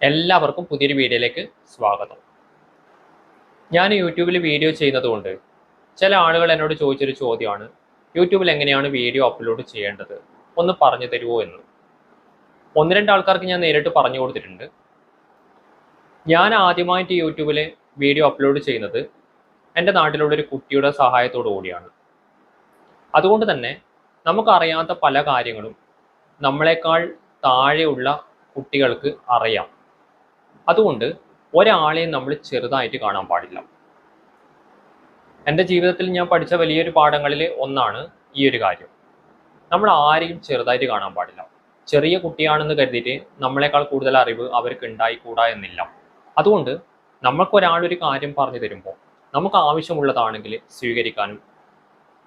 എല്ലാവർക്കും പുതിയൊരു വീഡിയോയിലേക്ക് സ്വാഗതം. ഞാൻ യൂട്യൂബിൽ വീഡിയോ ചെയ്യുന്നതുകൊണ്ട് ചില ആളുകൾ എന്നോട് ചോദിച്ചൊരു ചോദ്യമാണ്, യൂട്യൂബിൽ എങ്ങനെയാണ് വീഡിയോ അപ്ലോഡ് ചെയ്യേണ്ടത്, ഒന്ന് പറഞ്ഞു തരുമോ എന്ന്. ഒന്ന് രണ്ട് ആൾക്കാർക്ക് ഞാൻ നേരിട്ട് പറഞ്ഞു കൊടുത്തിട്ടുണ്ട്. ഞാൻ ആദ്യമായിട്ട് യൂട്യൂബിൽ വീഡിയോ അപ്ലോഡ് ചെയ്യുന്നത് എൻ്റെ നാട്ടിലുള്ളൊരു കുട്ടിയുടെ സഹായത്തോടു കൂടിയാണ്. അതുകൊണ്ട് തന്നെ നമുക്കറിയാത്ത പല കാര്യങ്ങളും നമ്മളെക്കാൾ താഴെയുള്ള കുട്ടികൾക്ക് അറിയാം. അതുകൊണ്ട് ഒരാളെയും നമ്മൾ ചെറുതായിട്ട് കാണാൻ പാടില്ല. എൻ്റെ ജീവിതത്തിൽ ഞാൻ പഠിച്ച വലിയൊരു പാഠങ്ങളിൽ ഒന്നാണ് ഈ ഒരു കാര്യം. നമ്മൾ ആരെയും ചെറുതായിട്ട് കാണാൻ പാടില്ല. ചെറിയ കുട്ടിയാണെന്ന് കരുതിയിട്ട് നമ്മളെക്കാൾ കൂടുതൽ അറിവ് അവർക്ക് ഉണ്ടായിക്കൂടാ എന്നില്ല. അതുകൊണ്ട് നമുക്കൊരാളൊരു കാര്യം പറഞ്ഞു തരുമ്പോൾ നമുക്ക് ആവശ്യമുള്ളതാണെങ്കിൽ സ്വീകരിക്കാനും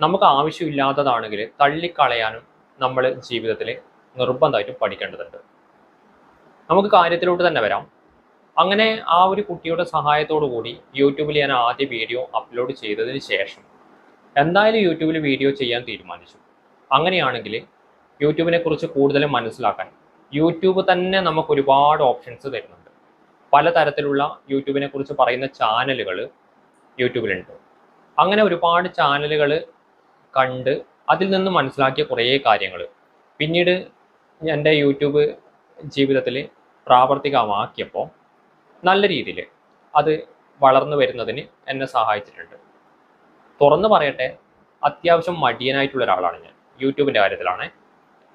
നമുക്ക് ആവശ്യമില്ലാത്തതാണെങ്കിൽ തള്ളിക്കളയാനും നമ്മൾ ജീവിതത്തിൽ നിർബന്ധമായിട്ടും പഠിക്കേണ്ടതുണ്ട്. നമുക്ക് കാര്യത്തിലോട്ട് തന്നെ വരാം. അങ്ങനെ ആ ഒരു കുട്ടിയുടെ സഹായത്തോടു കൂടി യൂട്യൂബിൽ ഞാൻ ആദ്യ വീഡിയോ അപ്ലോഡ് ചെയ്തതിന് ശേഷം എന്തായാലും യൂട്യൂബിൽ വീഡിയോ ചെയ്യാൻ തീരുമാനിച്ചു. അങ്ങനെയാണെങ്കിൽ യൂട്യൂബിനെ കുറിച്ച് കൂടുതൽ മനസ്സിലാക്കാൻ യൂട്യൂബ് തന്നെ നമുക്ക് ഒരുപാട് ഓപ്ഷൻസ് തരുന്നുണ്ട്. പലതരത്തിലുള്ള യൂട്യൂബിനെ കുറിച്ച് പറയുന്ന ചാനലുകൾ യൂട്യൂബിലുണ്ട്. അങ്ങനെ ഒരുപാട് ചാനലുകൾ കണ്ട് അതിൽ നിന്ന് മനസ്സിലാക്കിയ കുറേ കാര്യങ്ങൾ പിന്നീട് എൻ്റെ യൂട്യൂബ് ജീവിതത്തിൽ പ്രാവർത്തികമാക്കിയപ്പോൾ നല്ല രീതിയിൽ അത് വളർന്നു വരുന്നതിന് എന്നെ സഹായിച്ചിട്ടുണ്ട്. തുറന്നു പറയട്ടെ, അത്യാവശ്യം മടിയനായിട്ടുള്ള ഒരാളാണ് ഞാൻ യൂട്യൂബിൻ്റെ കാര്യത്തിലാണ്.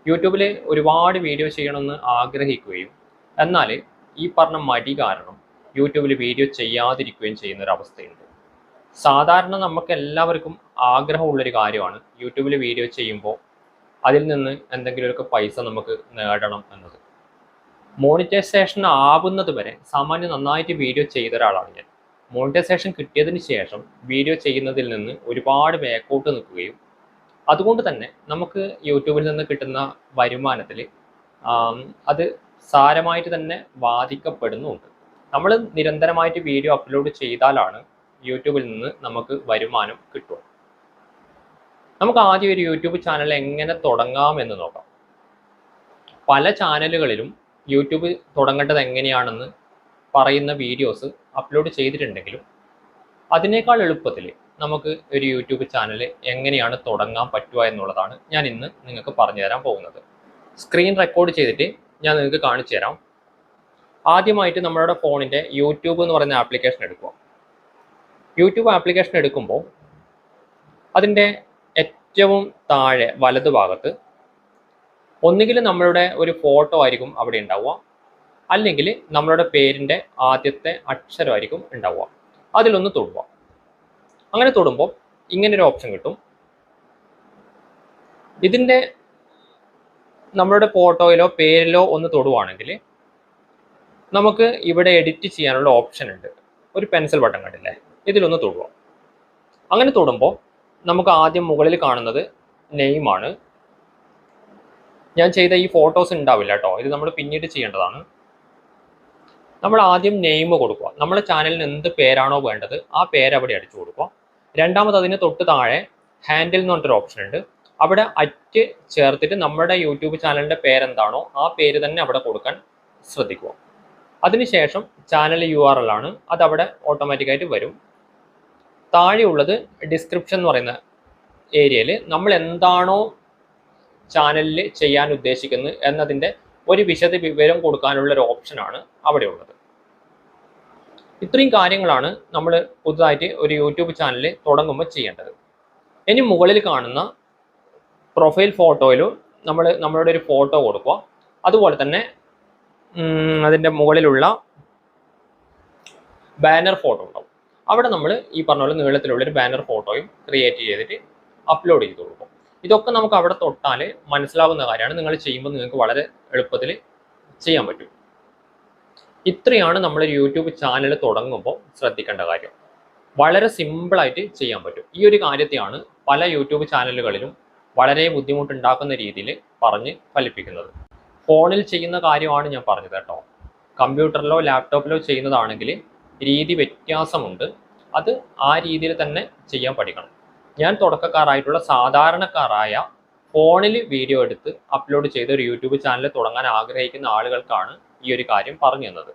യൂട്യൂബിൽ ഒരുപാട് വീഡിയോ ചെയ്യണമെന്ന് ആഗ്രഹിക്കുകയും എന്നാൽ ഈ പറഞ്ഞ മടി കാരണം യൂട്യൂബിൽ വീഡിയോ ചെയ്യാതിരിക്കുകയും ചെയ്യുന്നൊരവസ്ഥയുണ്ട്. സാധാരണ നമുക്ക് എല്ലാവർക്കും ആഗ്രഹമുള്ളൊരു കാര്യമാണ് യൂട്യൂബിൽ വീഡിയോ ചെയ്യുമ്പോൾ അതിൽ നിന്ന് എന്തെങ്കിലുമൊക്കെ പൈസ നമുക്ക് നേടണം എന്നത്. മോണിറ്റൈസേഷൻ ആവുന്നത് വരെ സാമാന്യം നന്നായിട്ട് വീഡിയോ ചെയ്ത ഒരാളാണ് ഞാൻ. മോണിറ്റൈസേഷൻ കിട്ടിയതിന് ശേഷം വീഡിയോ ചെയ്യുന്നതിൽ നിന്ന് ഒരുപാട് ബാക്കൗട്ട് നിൽക്കുകയും അതുകൊണ്ട് തന്നെ നമുക്ക് യൂട്യൂബിൽ നിന്ന് കിട്ടുന്ന വരുമാനത്തിൽ അത് സാരമായിട്ട് തന്നെ ബാധിക്കപ്പെടുന്നുണ്ട്. നമ്മൾ നിരന്തരമായിട്ട് വീഡിയോ അപ്ലോഡ് ചെയ്താലാണ് യൂട്യൂബിൽ നിന്ന് നമുക്ക് വരുമാനം കിട്ടുക. നമുക്ക് ആദ്യം ഒരു യൂട്യൂബ് ചാനൽ എങ്ങനെ തുടങ്ങാമെന്ന് നോക്കാം. പല ചാനലുകളിലും യൂട്യൂബ് തുടങ്ങേണ്ടത് എങ്ങനെയാണെന്ന് പറയുന്ന വീഡിയോസ് അപ്ലോഡ് ചെയ്തിട്ടുണ്ടെങ്കിലും അതിനേക്കാൾ എളുപ്പത്തിൽ നമുക്ക് ഒരു യൂട്യൂബ് ചാനൽ എങ്ങനെയാണ് തുടങ്ങാൻ പറ്റുക എന്നുള്ളതാണ് ഞാൻ ഇന്ന് നിങ്ങൾക്ക് പറഞ്ഞു തരാൻ പോകുന്നത്. സ്ക്രീൻ റെക്കോർഡ് ചെയ്തിട്ട് ഞാൻ നിങ്ങൾക്ക് കാണിച്ചു തരാം. ആദ്യമായിട്ട് നമ്മളുടെ ഫോണിൻ്റെ യൂട്യൂബ് എന്ന് പറയുന്ന ആപ്ലിക്കേഷൻ എടുക്കുക. യൂട്യൂബ് ആപ്ലിക്കേഷൻ എടുക്കുമ്പോൾ അതിൻ്റെ ഏറ്റവും താഴെ വലതുഭാഗത്ത് ഒന്നുകിൽ നമ്മളുടെ ഒരു ഫോട്ടോ ആയിരിക്കും അവിടെ ഉണ്ടാവുക, അല്ലെങ്കിൽ നമ്മളുടെ പേരിൻ്റെ ആദ്യത്തെ അക്ഷരമായിരിക്കും ഉണ്ടാവുക. അതിലൊന്ന് തൊടുക. അങ്ങനെ തൊടുമ്പോൾ ഇങ്ങനൊരു ഓപ്ഷൻ കിട്ടും. ഇതിൻ്റെ നമ്മളുടെ ഫോട്ടോയിലോ പേരിലോ ഒന്ന് തൊടുവാണെങ്കിൽ നമുക്ക് ഇവിടെ എഡിറ്റ് ചെയ്യാനുള്ള ഓപ്ഷൻ ഉണ്ട്. ഒരു പെൻസിൽ ബട്ടൺ കണ്ടില്ലേ, ഇതിലൊന്ന് തൊടുക. അങ്ങനെ തൊടുമ്പോൾ നമുക്ക് ആദ്യം മുകളിൽ കാണുന്നത് നെയിമാണ്. ഞാൻ ചെയ്ത ഈ ഫോട്ടോസ് ഉണ്ടാവില്ല കേട്ടോ, ഇത് നമ്മൾ പിന്നീട് ചെയ്യേണ്ടതാണ്. നമ്മൾ ആദ്യം നെയിം കൊടുക്കുക. നമ്മുടെ ചാനലിന് എന്ത് പേരാണോ വേണ്ടത് ആ പേര് അവിടെ അടിച്ചു കൊടുക്കുക. രണ്ടാമത് അതിന് തൊട്ട് താഴെ ഹാൻഡിൽ എന്ന് പറഞ്ഞൊരു ഓപ്ഷൻ ഉണ്ട്. അവിടെ അറ്റ് ചേർത്തിട്ട് നമ്മുടെ യൂട്യൂബ് ചാനലിൻ്റെ പേരെന്താണോ ആ പേര് തന്നെ അവിടെ കൊടുക്കാൻ ശ്രദ്ധിക്കുക. അതിനുശേഷം ചാനൽ URL ആണ്, അതവിടെ ഓട്ടോമാറ്റിക്കായിട്ട് വരും. താഴെയുള്ളത് ഡിസ്ക്രിപ്ഷൻ എന്ന് പറയുന്ന ഏരിയയിൽ നമ്മൾ എന്താണോ ചാനലിൽ ചെയ്യാൻ ഉദ്ദേശിക്കുന്നത് എന്നതിൻ്റെ ഒരു വിശദ വിവരം കൊടുക്കാനുള്ള ഒരു ഓപ്ഷനാണ് അവിടെ ഉള്ളത്. ഇത്രയും കാര്യങ്ങളാണ് നമ്മൾ പുതുതായിട്ട് ഒരു യൂട്യൂബ് ചാനൽ തുടങ്ങുമ്പോൾ ചെയ്യേണ്ടത്. ഇനി മുകളിൽ കാണുന്ന പ്രൊഫൈൽ ഫോട്ടോയിലും നമ്മളുടെ ഒരു ഫോട്ടോ കൊടുക്കുക. അതുപോലെ തന്നെ അതിൻ്റെ മുകളിലുള്ള ബാനർ ഫോട്ടോ ഉണ്ടാവും. അവിടെ നമ്മൾ ഈ പറഞ്ഞ പോലെ നീളത്തിലുള്ളൊരു ബാനർ ഫോട്ടോയും ക്രിയേറ്റ് ചെയ്തിട്ട് അപ്ലോഡ് ചെയ്ത് കൊടുക്കും. ഇതൊക്കെ നമുക്ക് അവിടെ തൊട്ടാൽ മനസ്സിലാവുന്ന കാര്യമാണ്. നിങ്ങൾ ചെയ്യുമ്പോൾ നിങ്ങൾക്ക് വളരെ എളുപ്പത്തിൽ ചെയ്യാൻ പറ്റും. ഇത്രയാണ് നമ്മൾ യൂട്യൂബ് ചാനൽ തുടങ്ങുമ്പോൾ ശ്രദ്ധിക്കേണ്ട കാര്യം. വളരെ സിമ്പിളായിട്ട് ചെയ്യാൻ പറ്റും. ഈ ഒരു കാര്യത്തെയാണ് പല യൂട്യൂബ് ചാനലുകളിലും വളരെ ബുദ്ധിമുട്ടുണ്ടാക്കുന്ന രീതിയിൽ പറഞ്ഞ് ഫലിപ്പിക്കുന്നത്. ഫോണിൽ ചെയ്യുന്ന കാര്യമാണ് ഞാൻ പറഞ്ഞത് കേട്ടോ. കമ്പ്യൂട്ടറിലോ ലാപ്ടോപ്പിലോ ചെയ്യുന്നതാണെങ്കിൽ രീതി വ്യത്യാസമുണ്ട്. അത് ആ രീതിയിൽ തന്നെ ചെയ്യാൻ പഠിക്കണം. ഞാൻ തുടക്കക്കാരായിട്ടുള്ള സാധാരണക്കാരായ ഫോണിൽ വീഡിയോ എടുത്ത് അപ്ലോഡ് ചെയ്ത് ഒരു യൂട്യൂബ് ചാനൽ തുടങ്ങാൻ ആഗ്രഹിക്കുന്ന ആളുകൾക്കാണ് ഈ ഒരു കാര്യം പറഞ്ഞു തന്നത്.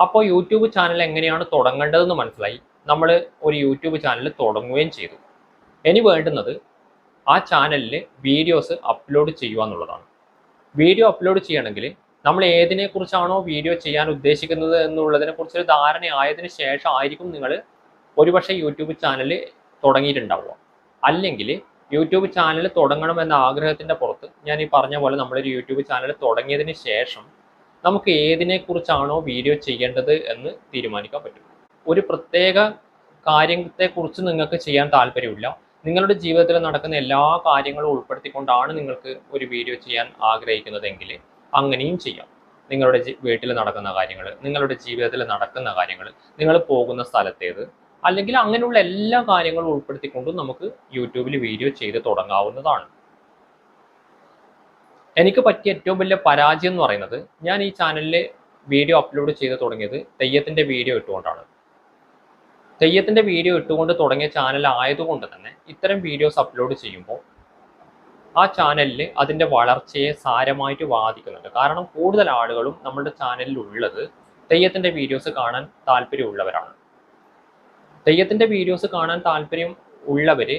അപ്പോൾ യൂട്യൂബ് ചാനൽ എങ്ങനെയാണ് തുടങ്ങേണ്ടതെന്ന് മനസ്സിലായി. നമ്മൾ ഒരു യൂട്യൂബ് ചാനൽ തുടങ്ങുകയും ചെയ്തു. ഇനി വേണ്ടുന്നത് ആ ചാനലിൽ വീഡിയോസ് അപ്ലോഡ് ചെയ്യുക എന്നുള്ളതാണ്. വീഡിയോ അപ്ലോഡ് ചെയ്യണമെങ്കിൽ നമ്മൾ ഏതിനെക്കുറിച്ചാണോ വീഡിയോ ചെയ്യാൻ ഉദ്ദേശിക്കുന്നത് എന്നുള്ളതിനെ കുറിച്ചൊരു ധാരണ ആയതിനു ശേഷം ആയിരിക്കും നിങ്ങൾ ഒരുപക്ഷെ യൂട്യൂബ് ചാനൽ തുടങ്ങിയിട്ടുണ്ടാവുക. അല്ലെങ്കിൽ യൂട്യൂബ് ചാനൽ തുടങ്ങണമെന്ന ആഗ്രഹത്തിൻ്റെ പുറത്ത് ഞാൻ ഈ പറഞ്ഞ പോലെ നമ്മളൊരു യൂട്യൂബ് ചാനൽ തുടങ്ങിയതിന് ശേഷം നമുക്ക് ഏതിനെക്കുറിച്ചാണോ വീഡിയോ ചെയ്യേണ്ടത് എന്ന് തീരുമാനിക്കാൻ പറ്റും. ഒരു പ്രത്യേക കാര്യത്തെക്കുറിച്ച് നിങ്ങൾക്ക് ചെയ്യാൻ താല്പര്യമില്ല, നിങ്ങളുടെ ജീവിതത്തിൽ നടക്കുന്ന എല്ലാ കാര്യങ്ങളും ഉൾപ്പെടുത്തിക്കൊണ്ടാണ് നിങ്ങൾക്ക് ഒരു വീഡിയോ ചെയ്യാൻ ആഗ്രഹിക്കുന്നതെങ്കിൽ അങ്ങനെയും ചെയ്യാം. നിങ്ങളുടെ വീട്ടിൽ നടക്കുന്ന കാര്യങ്ങൾ, നിങ്ങളുടെ ജീവിതത്തിൽ നടക്കുന്ന കാര്യങ്ങൾ, നിങ്ങൾ പോകുന്ന സ്ഥലത്തേത്, അല്ലെങ്കിൽ അങ്ങനെയുള്ള എല്ലാ കാര്യങ്ങളും ഉൾപ്പെടുത്തിക്കൊണ്ടും നമുക്ക് യൂട്യൂബിൽ വീഡിയോ ചെയ്ത് തുടങ്ങാവുന്നതാണ്. എനിക്ക് പറ്റിയ ഏറ്റവും വലിയ പരാജയം എന്ന് പറയുന്നത്, ഞാൻ ഈ ചാനലിൽ വീഡിയോ അപ്ലോഡ് ചെയ്ത് തുടങ്ങിയത് തെയ്യത്തിൻ്റെ വീഡിയോ ഇട്ടുകൊണ്ടാണ്. തെയ്യത്തിൻ്റെ വീഡിയോ ഇട്ടുകൊണ്ട് തുടങ്ങിയ ചാനൽ ആയതുകൊണ്ട് തന്നെ ഇത്തരം വീഡിയോസ് അപ്ലോഡ് ചെയ്യുമ്പോൾ ആ ചാനലിൽ അതിൻ്റെ വളർച്ചയെ സാരമായിട്ട് ബാധിക്കുന്നുണ്ട്. കാരണം കൂടുതൽ ആളുകളും നമ്മുടെ ചാനലിൽ ഉള്ളത് തെയ്യത്തിൻ്റെ വീഡിയോസ് കാണാൻ താല്പര്യമുള്ളവരാണ്. തെയ്യത്തിൻ്റെ വീഡിയോസ് കാണാൻ താല്പര്യം ഉള്ളവർ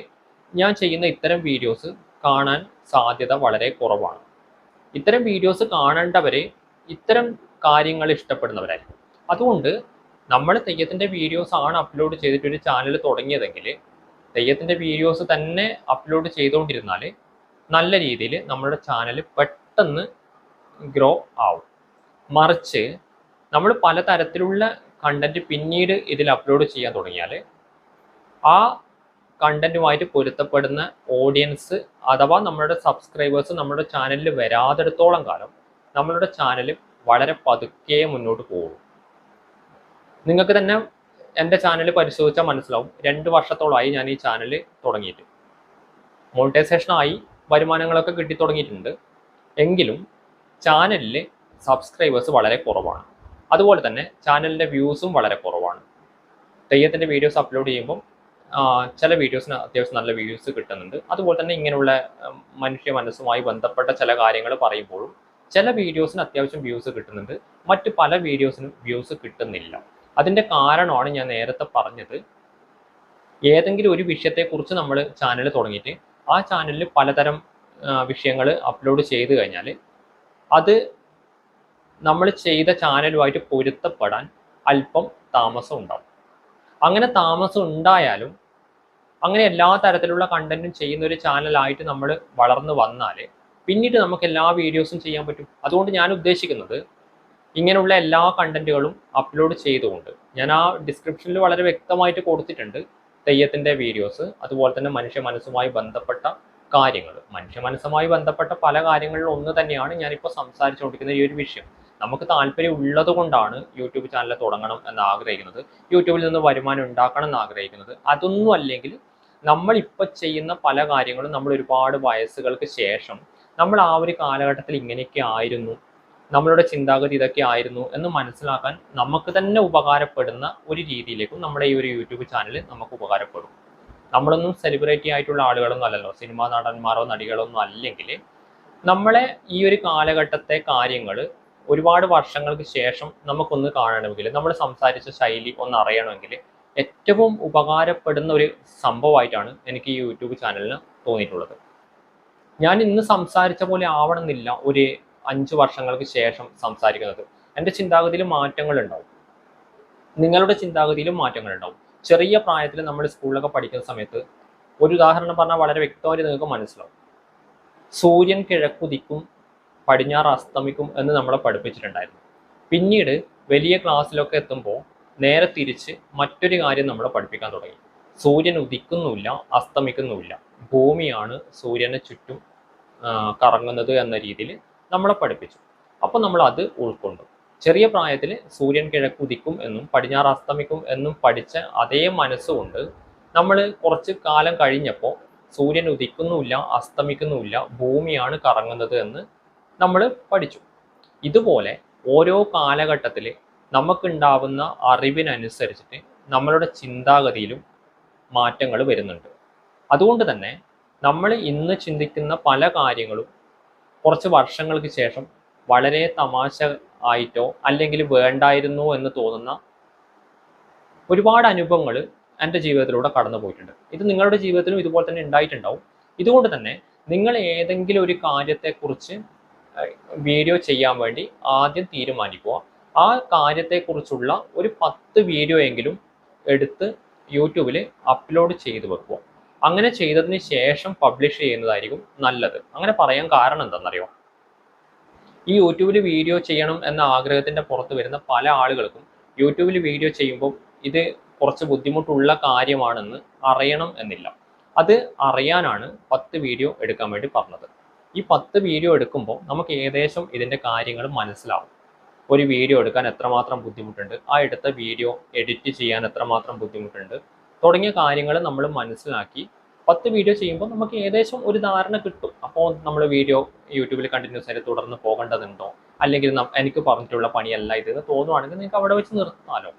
ഞാൻ ചെയ്യുന്ന ഇത്തരം വീഡിയോസ് കാണാൻ സാധ്യത വളരെ കുറവാണ്. ഇത്തരം വീഡിയോസ് കാണേണ്ടവർ ഇത്തരം കാര്യങ്ങൾ ഇഷ്ടപ്പെടുന്നവരായിരിക്കും. അതുകൊണ്ട് നമ്മൾ തെയ്യത്തിൻ്റെ വീഡിയോസ് ആണ് അപ്ലോഡ് ചെയ്തിട്ട് ഒരു ചാനൽ തുടങ്ങിയതെങ്കിൽ തെയ്യത്തിൻ്റെ വീഡിയോസ് തന്നെ അപ്ലോഡ് ചെയ്തുകൊണ്ടിരുന്നാൽ നല്ല രീതിയിൽ നമ്മുടെ ചാനൽ പെട്ടെന്ന് ഗ്രോ ആവും. മറിച്ച് നമ്മൾ പലതരത്തിലുള്ള കണ്ടന്റ് പിന്നീട് ഇതിൽ അപ്ലോഡ് ചെയ്യാൻ തുടങ്ങിയാൽ ആ കണ്ടന്റുമായിട്ട് പൊരുത്തപ്പെടുന്ന ഓഡിയൻസ് അഥവാ നമ്മുടെ സബ്സ്ക്രൈബേഴ്സ് നമ്മുടെ ചാനലിൽ വരാതിടത്തോളം കാലം നമ്മളുടെ ചാനൽ വളരെ പതുക്കെ മുന്നോട്ട് പോകും. നിങ്ങൾക്ക് തന്നെ എൻ്റെ ചാനൽ പരിശോധിച്ചാൽ മനസ്സിലാവും, 2 വർഷത്തോളമായി ഞാൻ ഈ ചാനൽ തുടങ്ങിയിട്ട്. മോണിറ്റൈസേഷനായി വരുമാനങ്ങളൊക്കെ കിട്ടി തുടങ്ങിയിട്ടുണ്ട്. എങ്കിലും ചാനലിൽ സബ്സ്ക്രൈബേഴ്സ് വളരെ കുറവാണ്. അതുപോലെ തന്നെ ചാനലിൻ്റെ വ്യൂസും വളരെ കുറവാണ്. തെയ്യത്തിൻ്റെ വീഡിയോസ് അപ്ലോഡ് ചെയ്യുമ്പം ചില വീഡിയോസിന് അത്യാവശ്യം നല്ല വ്യൂസ് കിട്ടുന്നുണ്ട്. അതുപോലെ തന്നെ ഇങ്ങനെയുള്ള മനുഷ്യ മനസ്സുമായി ബന്ധപ്പെട്ട ചില കാര്യങ്ങൾ പറയുമ്പോഴും ചില വീഡിയോസിന് അത്യാവശ്യം വ്യൂസ് കിട്ടുന്നുണ്ട്, മറ്റ് പല വീഡിയോസിനും വ്യൂസ് കിട്ടുന്നില്ല. അതിൻ്റെ കാരണമാണ് ഞാൻ നേരത്തെ പറഞ്ഞത്. ഏതെങ്കിലും ഒരു വിഷയത്തെക്കുറിച്ച് നമ്മൾ ചാനൽ തുടങ്ങിയിട്ട് ആ ചാനലിൽ പലതരം വിഷയങ്ങൾ അപ്ലോഡ് ചെയ്ത് കഴിഞ്ഞാൽ അത് നമ്മൾ ചെയ്ത ചാനലുമായിട്ട് പൊരുത്തപ്പെടാൻ അല്പം താമസം ഉണ്ടാവും. അങ്ങനെ താമസം ഉണ്ടായാലും അങ്ങനെ എല്ലാ തരത്തിലുള്ള കണ്ടന്റും ചെയ്യുന്ന ഒരു ചാനലായിട്ട് നമ്മൾ വളർന്നു വന്നാൽ പിന്നീട് നമുക്ക് എല്ലാ വീഡിയോസും ചെയ്യാൻ പറ്റും. അതുകൊണ്ട് ഞാൻ ഉദ്ദേശിക്കുന്നത് ഇങ്ങനെയുള്ള എല്ലാ കണ്ടന്റുകളും അപ്ലോഡ് ചെയ്തുകൊണ്ട് ഞാൻ ആ ഡിസ്ക്രിപ്ഷനിൽ വളരെ വ്യക്തമായിട്ട് കൊടുത്തിട്ടുണ്ട് തെയ്യത്തിൻ്റെ വീഡിയോസ്, അതുപോലെ തന്നെ മനുഷ്യ മനസ്സുമായി ബന്ധപ്പെട്ട കാര്യങ്ങൾ. മനുഷ്യ മനസ്സുമായി ബന്ധപ്പെട്ട പല കാര്യങ്ങളിലും ഒന്ന് തന്നെയാണ് ഞാനിപ്പോൾ സംസാരിച്ചുകൊണ്ടിരിക്കുന്ന ഈ ഒരു വിഷയം. നമുക്ക് താല്പര്യം ഉള്ളത് കൊണ്ടാണ് യൂട്യൂബ് ചാനൽ തുടങ്ങണം എന്ന് ആഗ്രഹിക്കുന്നത്, യൂട്യൂബിൽ നിന്ന് വരുമാനം ഉണ്ടാക്കണം എന്ന് ആഗ്രഹിക്കുന്നത്. അതൊന്നും അല്ലെങ്കിൽ നമ്മളിപ്പോൾ ചെയ്യുന്ന പല കാര്യങ്ങളും നമ്മൾ ഒരുപാട് വയസ്സുകൾക്ക് ശേഷം നമ്മൾ ആ ഒരു കാലഘട്ടത്തിൽ ഇങ്ങനെയൊക്കെ ആയിരുന്നു, നമ്മളുടെ ചിന്താഗതി ഇതൊക്കെ ആയിരുന്നു എന്ന് മനസ്സിലാക്കാൻ നമുക്ക് തന്നെ ഉപകാരപ്പെടുന്ന ഒരു രീതിയിലേക്കും നമ്മുടെ ഈ ഒരു യൂട്യൂബ് ചാനൽ നമുക്ക് ഉപകാരപ്പെടും. നമ്മളൊന്നും സെലിബ്രിറ്റി ആയിട്ടുള്ള ആളുകളൊന്നും അല്ലല്ലോ, സിനിമാ നടന്മാരോ നടികളോ ഒന്നും അല്ലെങ്കിൽ നമ്മളെ ഈ ഒരു കാലഘട്ടത്തെ കാര്യങ്ങൾ ഒരുപാട് വർഷങ്ങൾക്ക് ശേഷം നമുക്കൊന്ന് കാണണമെങ്കിൽ, നമ്മൾ സംസാരിച്ച ശൈലി ഒന്ന് അറിയണമെങ്കിൽ ഏറ്റവും ഉപകാരപ്പെടുന്ന ഒരു സംഭവമായിട്ടാണ് എനിക്ക് ഈ യൂട്യൂബ് ചാനലിന് തോന്നിയിട്ടുള്ളത്. ഞാൻ ഇന്ന് സംസാരിച്ച പോലെ ആവണമെന്നില്ല ഒരു 5 വർഷങ്ങൾക്ക് ശേഷം സംസാരിക്കുന്നത്. എൻ്റെ ചിന്താഗതിയിൽ മാറ്റങ്ങളുണ്ടാവും, നിങ്ങളുടെ ചിന്താഗതിയിലും മാറ്റങ്ങളുണ്ടാവും. ചെറിയ പ്രായത്തിൽ നമ്മൾ സ്കൂളിലൊക്കെ പഠിക്കുന്ന സമയത്ത് ഒരു ഉദാഹരണം പറഞ്ഞാൽ വളരെ വ്യക്തമായിട്ട് നിങ്ങൾക്ക് മനസ്സിലാവും. സൂര്യൻ കിഴക്കുദിക്കും പടിഞ്ഞാറ് അസ്തമിക്കും എന്ന് നമ്മളെ പഠിപ്പിച്ചിട്ടുണ്ടായിരുന്നു. പിന്നീട് വലിയ ക്ലാസ്സിലൊക്കെ എത്തുമ്പോൾ നേരെ തിരിച്ച് മറ്റൊരു കാര്യം നമ്മളെ പഠിപ്പിക്കാൻ തുടങ്ങി. സൂര്യൻ ഉദിക്കുന്നുമില്ല, അസ്തമിക്കുന്നുമില്ല, ഭൂമിയാണ് സൂര്യനെ ചുറ്റും കറങ്ങുന്നത് എന്ന രീതിയിൽ നമ്മളെ പഠിപ്പിച്ചു. അപ്പോൾ നമ്മൾ അത് ഉൾക്കൊണ്ടു. ചെറിയ പ്രായത്തിൽ സൂര്യൻ കിഴക്കുദിക്കും എന്നും പടിഞ്ഞാറ് അസ്തമിക്കും എന്നും പഠിച്ച അതേ മനസ്സുകൊണ്ട് നമ്മൾ കുറച്ച് കാലം കഴിഞ്ഞപ്പോൾ സൂര്യൻ ഉദിക്കുന്നുമില്ല, അസ്തമിക്കുന്നുമില്ല, ഭൂമിയാണ് കറങ്ങുന്നത് എന്ന് നമ്മൾ പഠിച്ചു. ഇതുപോലെ ഓരോ കാലഘട്ടത്തിൽ നമുക്കുണ്ടാവുന്ന അറിവിനനുസരിച്ചിട്ട് നമ്മളുടെ ചിന്താഗതിയിലും മാറ്റങ്ങൾ വരുന്നുണ്ട്. അതുകൊണ്ട് തന്നെ നമ്മൾ ഇന്ന് ചിന്തിക്കുന്ന പല കാര്യങ്ങളും കുറച്ച് വർഷങ്ങൾക്ക് ശേഷം വളരെ തമാശ ആയിട്ടോ അല്ലെങ്കിൽ വേണ്ടായിരുന്നു എന്ന് തോന്നുന്ന ഒരുപാട് അനുഭവങ്ങൾ എൻ്റെ ജീവിതത്തിലൂടെ കടന്നു പോയിട്ടുണ്ട്. ഇത് നിങ്ങളുടെ ജീവിതത്തിലും ഇതുപോലെ തന്നെ ഉണ്ടായിട്ടുണ്ടാവും. ഇതുകൊണ്ട് തന്നെ നിങ്ങൾ ഏതെങ്കിലും ഒരു കാര്യത്തെക്കുറിച്ച് വീഡിയോ ചെയ്യാൻ വേണ്ടി ആദ്യം തീരുമാനിക്കുക. ആ കാര്യത്തെക്കുറിച്ചുള്ള ഒരു 10 വീഡിയോ എങ്കിലും എടുത്ത് യൂട്യൂബിൽ അപ്ലോഡ് ചെയ്ത് വെക്കുക. അങ്ങനെ ചെയ്തതിന് ശേഷം പബ്ലിഷ് ചെയ്യുന്നതായിരിക്കും നല്ലത്. അങ്ങനെ പറയാൻ കാരണം എന്താണെന്നറിയോ? ഈ യൂട്യൂബിൽ വീഡിയോ ചെയ്യണം എന്ന ആഗ്രഹത്തിൻ്റെ പുറത്ത് വരുന്ന പല ആളുകൾക്കും യൂട്യൂബിൽ വീഡിയോ ചെയ്യുമ്പോൾ ഇത് കുറച്ച് ബുദ്ധിമുട്ടുള്ള കാര്യമാണെന്ന് അറിയണം എന്നില്ല. അത് അറിയാനാണ് 10 വീഡിയോ എടുക്കാൻ വേണ്ടി പറഞ്ഞത്. ഈ 10 വീഡിയോ എടുക്കുമ്പോൾ നമുക്ക് ഏകദേശം ഇതിൻ്റെ കാര്യങ്ങൾ മനസ്സിലാവും. ഒരു വീഡിയോ എടുക്കാൻ എത്രമാത്രം ബുദ്ധിമുട്ടുണ്ട്, ആ എടുത്ത വീഡിയോ എഡിറ്റ് ചെയ്യാൻ എത്രമാത്രം ബുദ്ധിമുട്ടുണ്ട് തുടങ്ങിയ കാര്യങ്ങൾ നമ്മൾ മനസ്സിലാക്കി 10 വീഡിയോ ചെയ്യുമ്പോൾ നമുക്ക് ഏകദേശം ഒരു ധാരണ കിട്ടും. അപ്പോൾ നമ്മൾ വീഡിയോ യൂട്യൂബിൽ കണ്ടിന്യൂസ് ആയിട്ട് തുടർന്ന് പോകേണ്ടതുണ്ടോ, അല്ലെങ്കിൽ എനിക്ക് പറഞ്ഞിട്ടുള്ള പണിയല്ല ഇതെന്ന് തോന്നുവാണെങ്കിൽ നിങ്ങൾക്ക് അവിടെ വെച്ച് നിർത്താമല്ലോ.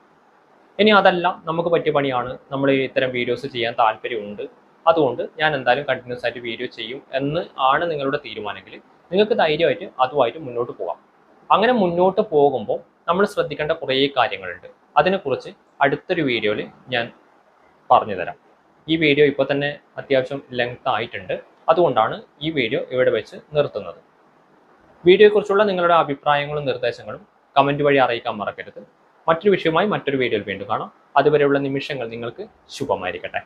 ഇനി അതല്ല, നമുക്ക് പറ്റിയ പണിയാണ്, നമ്മൾ ഇത്തരം വീഡിയോസ് ചെയ്യാൻ താല്പര്യമുണ്ട്, അതുകൊണ്ട് ഞാൻ എന്തായാലും കണ്ടിന്യൂസ് ആയിട്ട് വീഡിയോ ചെയ്യും എന്ന് ആണ് നിങ്ങളുടെ തീരുമാനമെങ്കിൽ നിങ്ങൾക്ക് ധൈര്യമായിട്ട് അതുമായിട്ട് മുന്നോട്ട് പോകാം. അങ്ങനെ മുന്നോട്ട് പോകുമ്പോൾ നമ്മൾ ശ്രദ്ധിക്കേണ്ട കുറേ കാര്യങ്ങളുണ്ട്. അതിനെക്കുറിച്ച് അടുത്തൊരു വീഡിയോയിൽ ഞാൻ പറഞ്ഞു തരാം. ഈ വീഡിയോ ഇപ്പോൾ തന്നെ അത്യാവശ്യം ലെങ്ത് ആയിട്ടുണ്ട്, അതുകൊണ്ടാണ് ഈ വീഡിയോ ഇവിടെ വെച്ച് നിർത്തുന്നത്. വീഡിയോയെക്കുറിച്ചുള്ള നിങ്ങളുടെ അഭിപ്രായങ്ങളും നിർദ്ദേശങ്ങളും കമൻറ്റ് വഴി അറിയിക്കാൻ മറക്കരുത്. മറ്റൊരു വിഷയവുമായി മറ്റൊരു വീഡിയോയിൽ വീണ്ടും കാണാം. അതുവരെയുള്ള നിമിഷങ്ങൾ നിങ്ങൾക്ക് ശുഭമായിരിക്കട്ടെ.